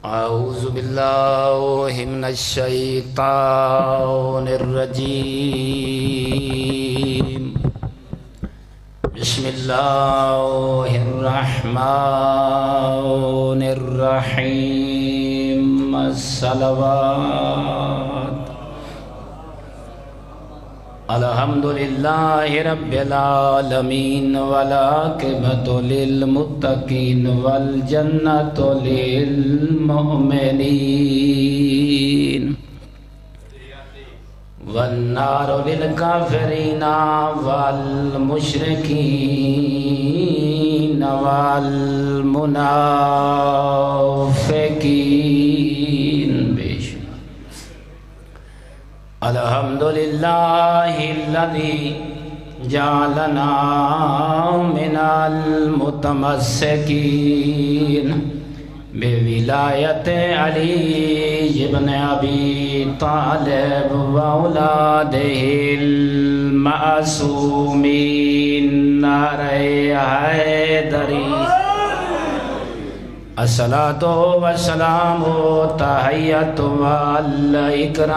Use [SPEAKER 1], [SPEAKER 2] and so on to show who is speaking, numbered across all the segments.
[SPEAKER 1] اعوذ باللہ من الشیطان الرجیم بسم اللہ الرحمن الرحیم الصلوات الحمدللہ رب العالمین والعاقبۃ للمتقین والجنۃ للمؤمنین والنار للکافرین والمشرکین والمنافقین. الحمدللہ الذی جعلنا من المتمسکین بولایت علی ابن ابی طالب واولادہ المعصومین نعرہ حیدری. الصلاة والسلام تحیۃ والاکرام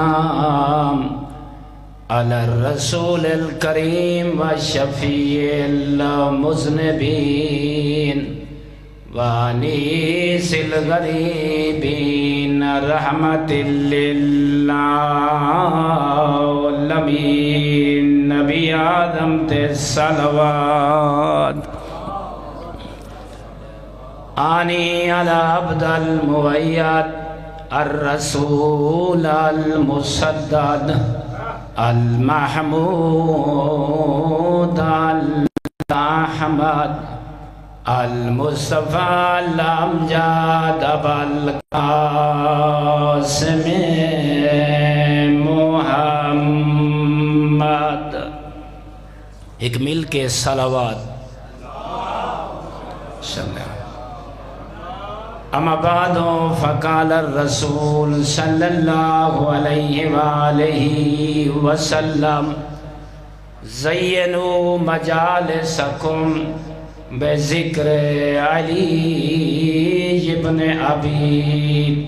[SPEAKER 1] علی الرسول الکریم والشفیع المذنبین وانیس الغریبین رحمت للعالمین. نبی آدم تے صلوات آنی علی عبد المؤید الرسول المسدد المحمود الاحمد المصطفى الامجد بالقاسم محمد. ایک مل کے صلوات اما بعد فقال الرسول صلی اللہ علیہ وآلہ وسلم زینوا مجالسکم بذکر علی ابن ابی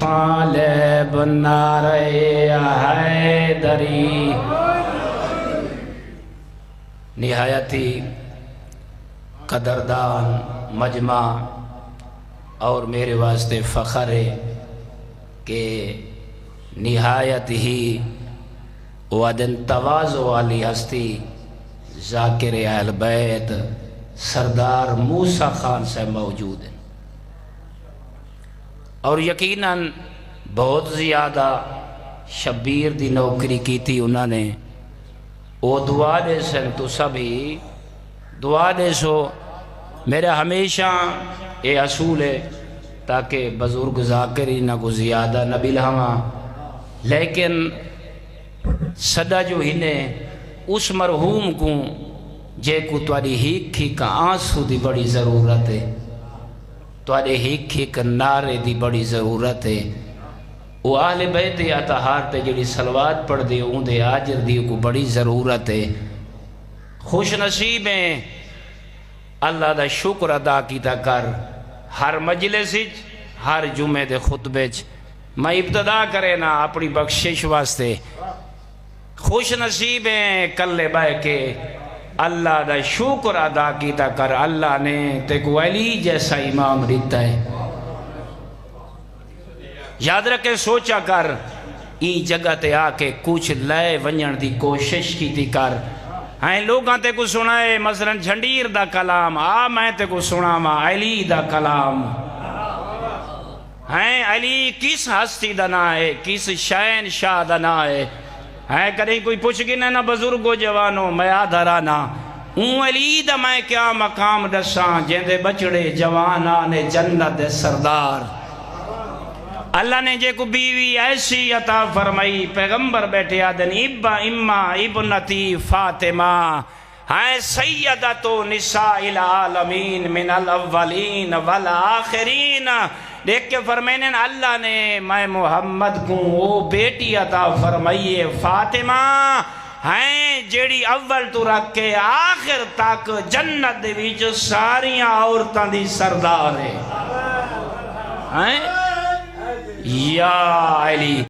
[SPEAKER 1] طالب نعرہ حیدری. نہایتی قدردان مجمع اور میرے واسطے فخر ہے کہ نہایت ہی وعدن تواضع والی ہستی ذاکر اہل بیت سردار موسیٰ خان سے موجود ہیں، اور یقیناً بہت زیادہ شبیر دی نوکری کی تھی انہوں نے. وہ دعا دے سن تو سبھی دعا دے سو. میرا ہمیشہ یہ اصول ہے تاکہ بزرگ ذاکری نہ کو زیادہ نہ بلہما، لیکن صدا جو ہنے اس مرحوم کو جے کو تواری ہیک ہیک آنسو دی بڑی ضرورت ہے، تواری ہیک ہیک نعرے دی بڑی ضرورت ہے. وہ اہل بیت اطہار تے جڑی صلوات پڑھ دے اون دے آجر دی کو بڑی ضرورت ہے. خوش نصیب ہیں اللہ دا شکر ادا کیتا کر. ہر مجلس ہر جمعے دے خطبے میں ابتدا کرے نا اپنی بخشش واسطے خوش نصیب ہیں کلے بہ کے اللہ دا شکر ادا کیتا کر. اللہ نے تے کو علی جیسا امام دیتا ہے. یاد رکھے سوچا کر این جگہ تے آ کے کچھ لے ونجن دی کوشش کی تھی کر. ہیں لوگاں تے کو سنائے مثلا جھنڈیر دا کلام میں تے کو سنا ما علی دا کلام. ہیں علی کس ہستی دا نا ہے، کس شہن شاہ دا نا ہے. ہیں کریں کوئی پوچھ گنا نا بزرگو جوانو میں آدھرانا اون علی دا میں کیا مقام دساں جیندے بچڑے جوانان جنت دے سردار. اللہ نے جے کو بیوی ایسی عطا فرمائی پیغمبر بیٹھے آدن اما ابنتی فاطمہ ہے سیدت نساء العالمین من الاولین والآخرین. دیکھ کے فرمائنے اللہ نے میں محمد کو وہ بیٹی عطا فرمائیے فاطمہ ہیں جیڑی اول تو رکھ کے آخر تک جنت دے وچ ساریاں عورتاں دی سردار ہے. یا علی